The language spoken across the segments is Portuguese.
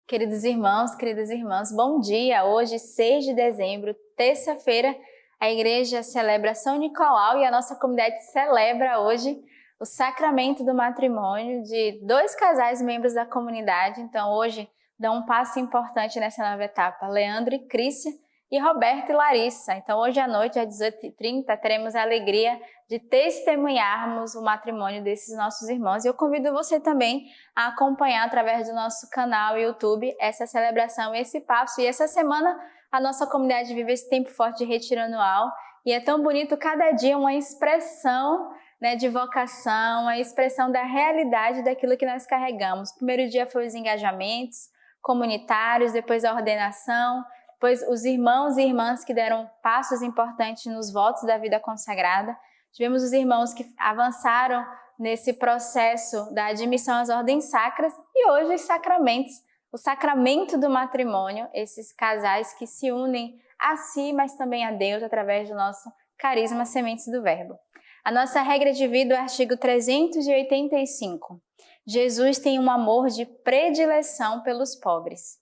Queridos irmãos, queridas irmãs, bom dia! Hoje, 6 de dezembro, terça-feira, a igreja celebra São Nicolau e a nossa comunidade celebra hoje o sacramento do matrimônio de dois casais membros da comunidade. Então, hoje, dá um passo importante nessa nova etapa, Leandro e Crícia, e Roberto e Larissa. Então, hoje à noite, às 18h30, teremos a alegria de testemunharmos o matrimônio desses nossos irmãos. E eu convido você também a acompanhar através do nosso canal YouTube essa celebração, esse passo. E essa semana a nossa comunidade vive esse tempo forte de retiro anual e é tão bonito cada dia uma expressão, né, de vocação, a expressão da realidade daquilo que nós carregamos. O primeiro dia foi os engajamentos comunitários, depois a ordenação, depois os irmãos e irmãs que deram passos importantes nos votos da vida consagrada. Tivemos os irmãos que avançaram nesse processo da admissão às ordens sacras e hoje os sacramentos, o sacramento do matrimônio, esses casais que se unem a si, mas também a Deus através do nosso carisma Sementes do Verbo. A nossa regra de vida é o artigo 385. Jesus tem um amor de predileção pelos pobres.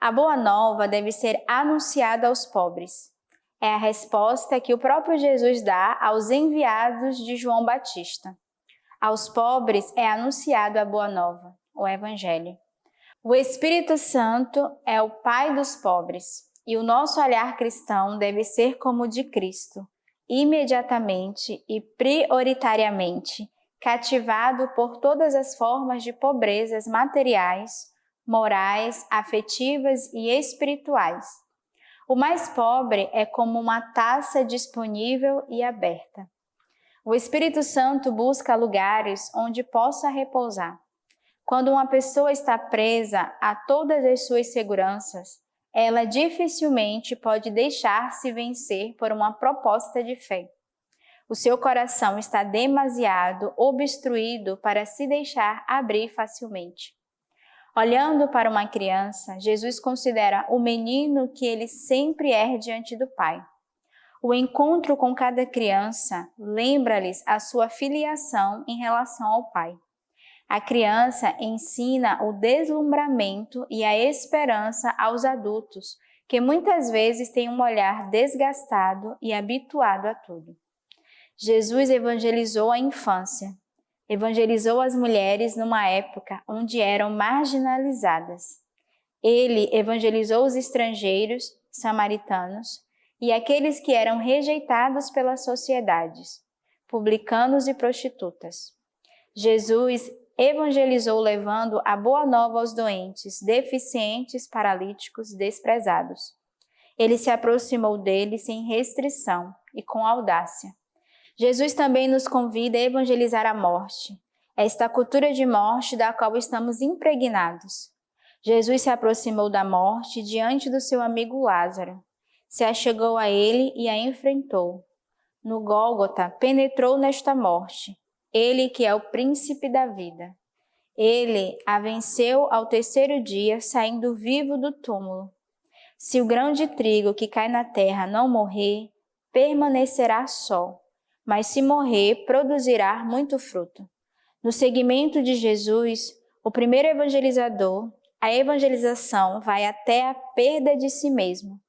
A boa nova deve ser anunciada aos pobres. É a resposta que o próprio Jesus dá aos enviados de João Batista. Aos pobres é anunciado a boa nova, o Evangelho. O Espírito Santo é o Pai dos pobres e o nosso olhar cristão deve ser como o de Cristo, imediatamente e prioritariamente cativado por todas as formas de pobrezas materiais, morais, afetivas e espirituais. O mais pobre é como uma taça disponível e aberta. O Espírito Santo busca lugares onde possa repousar. Quando uma pessoa está presa a todas as suas seguranças, ela dificilmente pode deixar-se vencer por uma proposta de fé. O seu coração está demasiado obstruído para se deixar abrir facilmente. Olhando para uma criança, Jesus considera o menino que ele sempre é diante do Pai. O encontro com cada criança lembra-lhes a sua filiação em relação ao Pai. A criança ensina o deslumbramento e a esperança aos adultos, que muitas vezes têm um olhar desgastado e habituado a tudo. Jesus evangelizou a infância. Evangelizou as mulheres numa época onde eram marginalizadas. Ele evangelizou os estrangeiros, samaritanos, e aqueles que eram rejeitados pelas sociedades, publicanos e prostitutas. Jesus evangelizou levando a boa nova aos doentes, deficientes, paralíticos, desprezados. Ele se aproximou deles sem restrição e com audácia. Jesus também nos convida a evangelizar a morte, esta cultura de morte da qual estamos impregnados. Jesus se aproximou da morte diante do seu amigo Lázaro, se achegou a ele e a enfrentou. No Gólgota, penetrou nesta morte, ele que é o príncipe da vida. Ele a venceu ao terceiro dia, saindo vivo do túmulo. Se o grão de trigo que cai na terra não morrer, permanecerá só. Mas se morrer, produzirá muito fruto. No seguimento de Jesus, o primeiro evangelizador, a evangelização vai até a perda de si mesmo.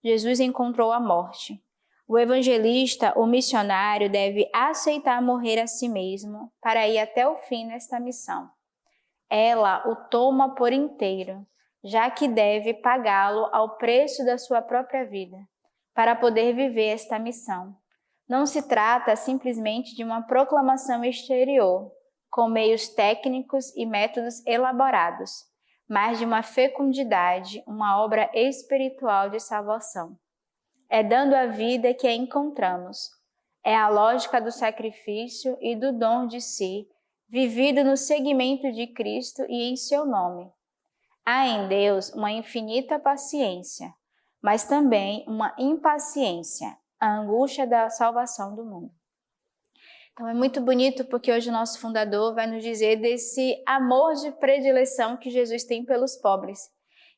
Jesus encontrou a morte. O evangelista, o missionário, deve aceitar morrer a si mesmo para ir até o fim nesta missão. Ela o toma por inteiro, já que deve pagá-lo ao preço da sua própria vida, para poder viver esta missão. Não se trata simplesmente de uma proclamação exterior, com meios técnicos e métodos elaborados, mas de uma fecundidade, uma obra espiritual de salvação. É dando a vida que a encontramos. É a lógica do sacrifício e do dom de si, vivido no seguimento de Cristo e em seu nome. Há em Deus uma infinita paciência, mas também uma impaciência, a angústia da salvação do mundo. Então é muito bonito porque hoje o nosso fundador vai nos dizer desse amor de predileção que Jesus tem pelos pobres.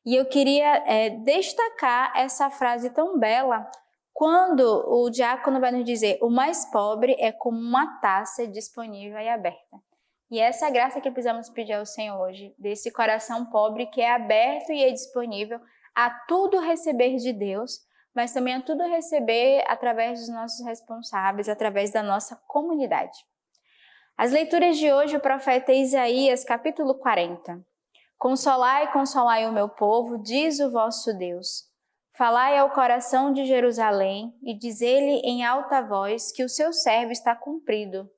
E eu queria destacar essa frase tão bela quando o diácono vai nos dizer: o mais pobre é como uma taça disponível e aberta. E essa é a graça que precisamos pedir ao Senhor hoje, desse coração pobre que é aberto e é disponível a tudo receber de Deus, mas também a tudo receber através dos nossos responsáveis, através da nossa comunidade. As leituras de hoje, o profeta Isaías, capítulo 40. Consolai, consolai o meu povo, diz o vosso Deus. Falai ao coração de Jerusalém e diz-lhe em alta voz que o seu servo está cumprido,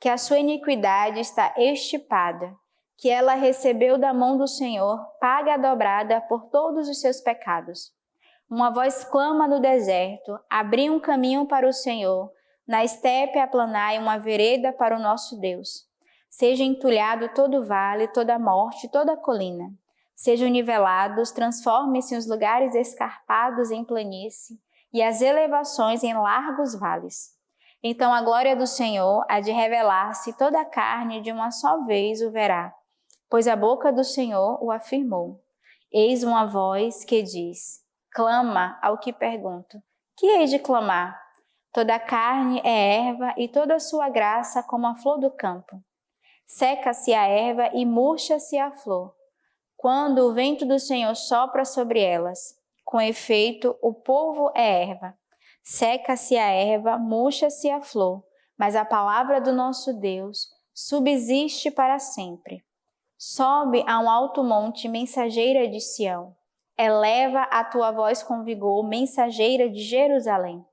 que a sua iniquidade está extirpada, que ela recebeu da mão do Senhor paga dobrada por todos os seus pecados. Uma voz clama no deserto, abri um caminho para o Senhor, na estepe aplanai uma vereda para o nosso Deus. Seja entulhado todo vale, toda morte, toda colina. Sejam nivelados, transformem-se os lugares escarpados em planície e as elevações em largos vales. Então a glória do Senhor há de revelar-se, toda a carne de uma só vez o verá, pois a boca do Senhor o afirmou. Eis uma voz que diz, clama ao que pergunto, que hei de clamar? Toda a carne é erva e toda a sua graça como a flor do campo. Seca-se a erva e murcha-se a flor, quando o vento do Senhor sopra sobre elas. Com efeito, o povo é erva. Seca-se a erva, murcha-se a flor, mas a palavra do nosso Deus subsiste para sempre. Sobe a um alto monte, mensageira de Sião. Eleva a tua voz com vigor, mensageira de Jerusalém.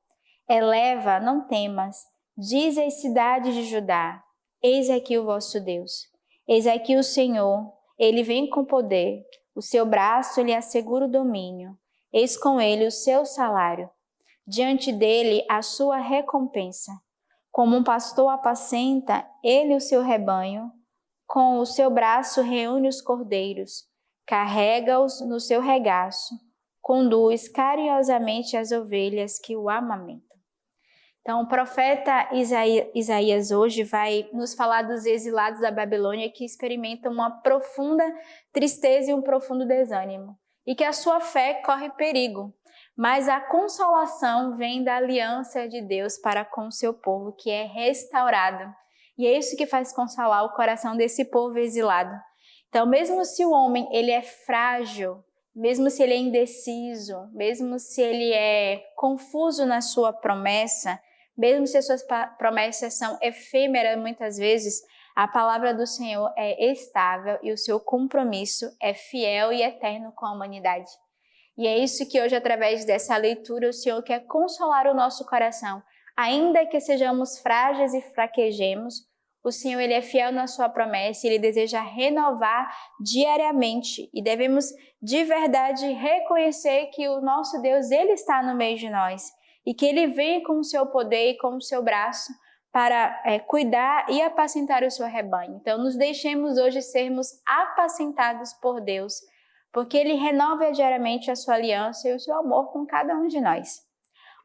Eleva, não temas, dize às cidades de Judá, eis aqui o vosso Deus. Eis aqui o Senhor, ele vem com poder, o seu braço lhe assegura o domínio. Eis com ele o seu salário. Diante dele a sua recompensa. Como um pastor apacenta ele o seu rebanho, com o seu braço reúne os cordeiros, carrega-os no seu regaço, conduz carinhosamente as ovelhas que o amamentam. Então, o profeta Isaías hoje vai nos falar dos exilados da Babilônia que experimentam uma profunda tristeza e um profundo desânimo, e que a sua fé corre perigo. Mas a consolação vem da aliança de Deus para com o seu povo, que é restaurado. E é isso que faz consolar o coração desse povo exilado. Então, mesmo se o homem ele é frágil, mesmo se ele é indeciso, mesmo se ele é confuso na sua promessa, mesmo se as suas promessas são efêmeras muitas vezes, a palavra do Senhor é estável e o seu compromisso é fiel e eterno com a humanidade. E é isso que hoje, através dessa leitura, o Senhor quer consolar o nosso coração. Ainda que sejamos frágeis e fraquejemos, o Senhor ele é fiel na sua promessa e ele deseja renovar diariamente. E devemos de verdade reconhecer que o nosso Deus ele está no meio de nós e que ele vem com o seu poder e com o seu braço para cuidar e apacentar o seu rebanho. Então, nos deixemos hoje sermos apacentados por Deus, porque ele renova diariamente a sua aliança e o seu amor com cada um de nós.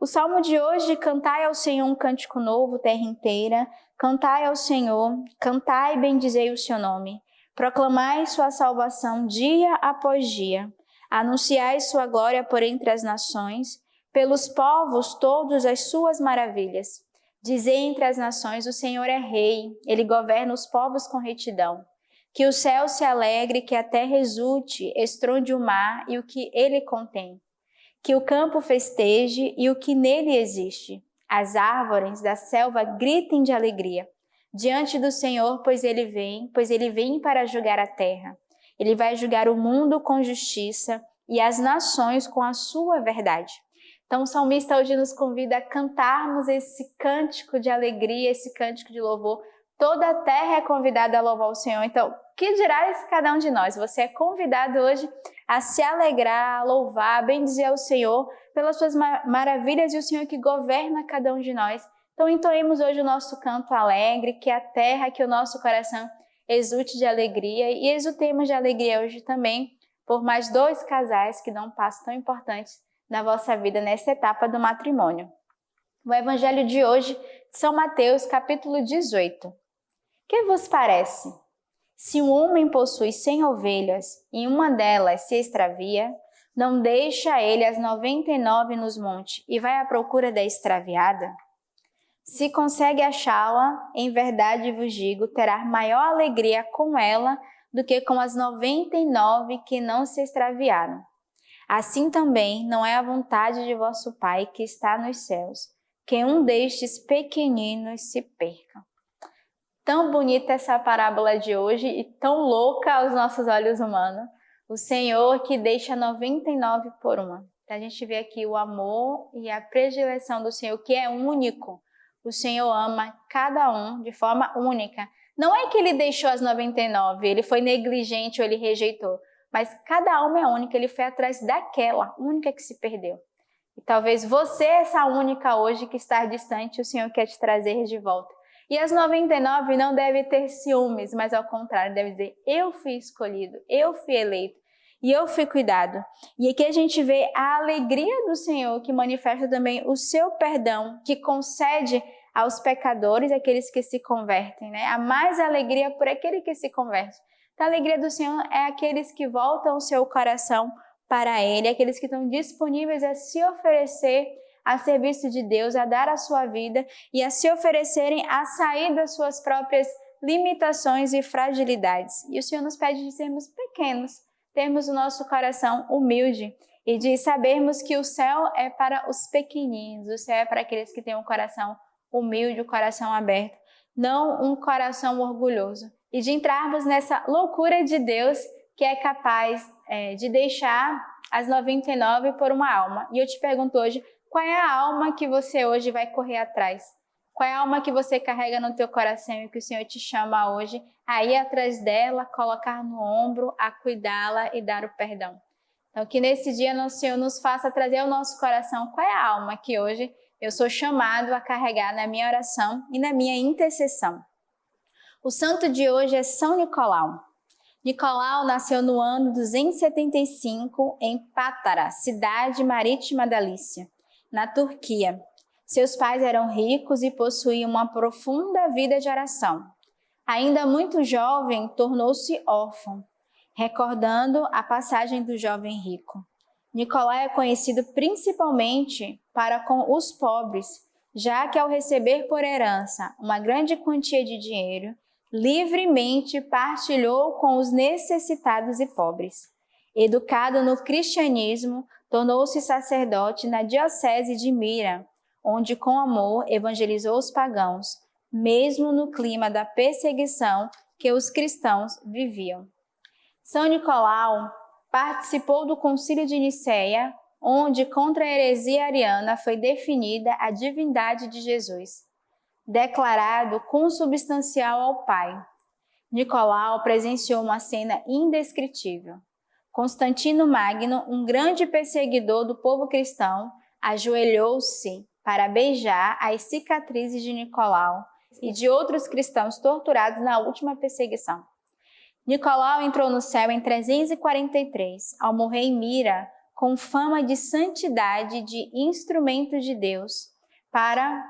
O salmo de hoje, cantai ao Senhor um cântico novo, terra inteira, cantai ao Senhor, cantai e bendizei o seu nome, proclamai sua salvação dia após dia, anunciai sua glória por entre as nações, pelos povos todos as suas maravilhas. Dizei entre as nações, o Senhor é rei, ele governa os povos com retidão. Que o céu se alegre, que a terra exulte, estronde o mar e o que ele contém. Que o campo festeje e o que nele existe. As árvores da selva gritem de alegria diante do Senhor, pois ele vem para julgar a terra. Ele vai julgar o mundo com justiça e as nações com a sua verdade. Então o salmista hoje nos convida a cantarmos esse cântico de alegria, esse cântico de louvor. Toda a terra é convidada a louvar o Senhor. Então, que dirás cada um de nós? Você é convidado hoje a se alegrar, a louvar, a bendizer ao Senhor pelas suas maravilhas e o Senhor que governa cada um de nós. Então, entoemos hoje o nosso canto alegre, que a terra, que o nosso coração exulte de alegria e exultemos de alegria hoje também por mais 2 casais que dão um passo tão importante na vossa vida nessa etapa do matrimônio. O evangelho de hoje, São Mateus, capítulo 18. Que vos parece? Se um homem possui 100 ovelhas e uma delas se extravia, não deixa ele as 99 nos montes e vai à procura da extraviada? Se consegue achá-la, em verdade vos digo, terá maior alegria com ela do que com as 99 que não se extraviaram. Assim também não é a vontade de vosso Pai que está nos céus, que um destes pequeninos se perca. Tão bonita essa parábola de hoje e tão louca aos nossos olhos humanos. O Senhor que deixa 99 por uma. A gente vê aqui o amor e a predileção do Senhor, que é único. O Senhor ama cada um de forma única. Não é que ele deixou as 99, ele foi negligente ou ele rejeitou. Mas cada alma é única, ele foi atrás daquela única que se perdeu. E talvez você, essa única hoje que está distante, o Senhor quer te trazer de volta. E as 99 não devem ter ciúmes, mas ao contrário, deve dizer, eu fui escolhido, eu fui eleito e eu fui cuidado. E aqui a gente vê a alegria do Senhor que manifesta também o seu perdão, que concede aos pecadores, aqueles que se convertem, né? Há mais alegria por aquele que se converte. Então, a alegria do Senhor é aqueles que voltam o seu coração para Ele, aqueles que estão disponíveis a se oferecer a serviço de Deus, a dar a sua vida e a se oferecerem a sair das suas próprias limitações e fragilidades. E o Senhor nos pede de sermos pequenos, termos o nosso coração humilde e de sabermos que o céu é para os pequeninos, o céu é para aqueles que têm um coração humilde, um coração aberto, não um coração orgulhoso. E de entrarmos nessa loucura de Deus que é capaz de deixar as 99 por uma alma. E eu te pergunto hoje, qual é a alma que você hoje vai correr atrás? Qual é a alma que você carrega no teu coração e que o Senhor te chama hoje a ir atrás dela, colocar no ombro, a cuidá-la e dar o perdão? Então, que nesse dia o Senhor nos faça trazer ao nosso coração qual é a alma que hoje eu sou chamado a carregar na minha oração e na minha intercessão. O santo de hoje é São Nicolau. Nicolau nasceu no ano 275 em Pátara, cidade marítima da Lícia, na Turquia. Seus pais eram ricos e possuíam uma profunda vida de oração. Ainda muito jovem, tornou-se órfão, recordando a passagem do jovem rico. Nicolau é conhecido principalmente para com os pobres, já que ao receber por herança uma grande quantia de dinheiro, livremente partilhou com os necessitados e pobres. Educado no cristianismo, tornou-se sacerdote na diocese de Mira, onde com amor evangelizou os pagãos, mesmo no clima da perseguição que os cristãos viviam. São Nicolau participou do Concílio de Nicéia, onde contra a heresia ariana foi definida a divindade de Jesus, declarado consubstancial ao Pai. Nicolau presenciou uma cena indescritível. Constantino Magno, um grande perseguidor do povo cristão, ajoelhou-se para beijar as cicatrizes de Nicolau e de outros cristãos torturados na última perseguição. Nicolau entrou no céu em 343, ao morrer em Mira, com fama de santidade e de instrumento de Deus, para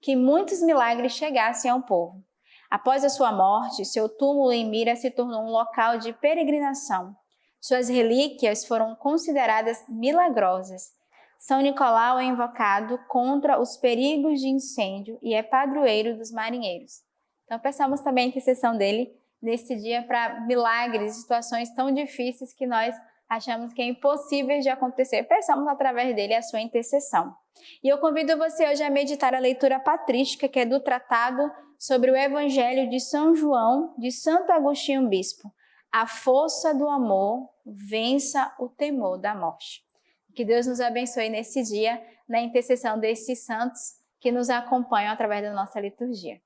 que muitos milagres chegassem ao povo. Após a sua morte, seu túmulo em Mira se tornou um local de peregrinação. Suas relíquias foram consideradas milagrosas. São Nicolau é invocado contra os perigos de incêndio e é padroeiro dos marinheiros. Então, peçamos também a intercessão dele nesse dia para milagres, situações tão difíceis que nós achamos que é impossível de acontecer. Peçamos através dele a sua intercessão. E eu convido você hoje a meditar a leitura patrística, que é do tratado sobre o Evangelho de São João, de Santo Agostinho Bispo. A força do amor vença o temor da morte. Que Deus nos abençoe nesse dia, na intercessão desses santos que nos acompanham através da nossa liturgia.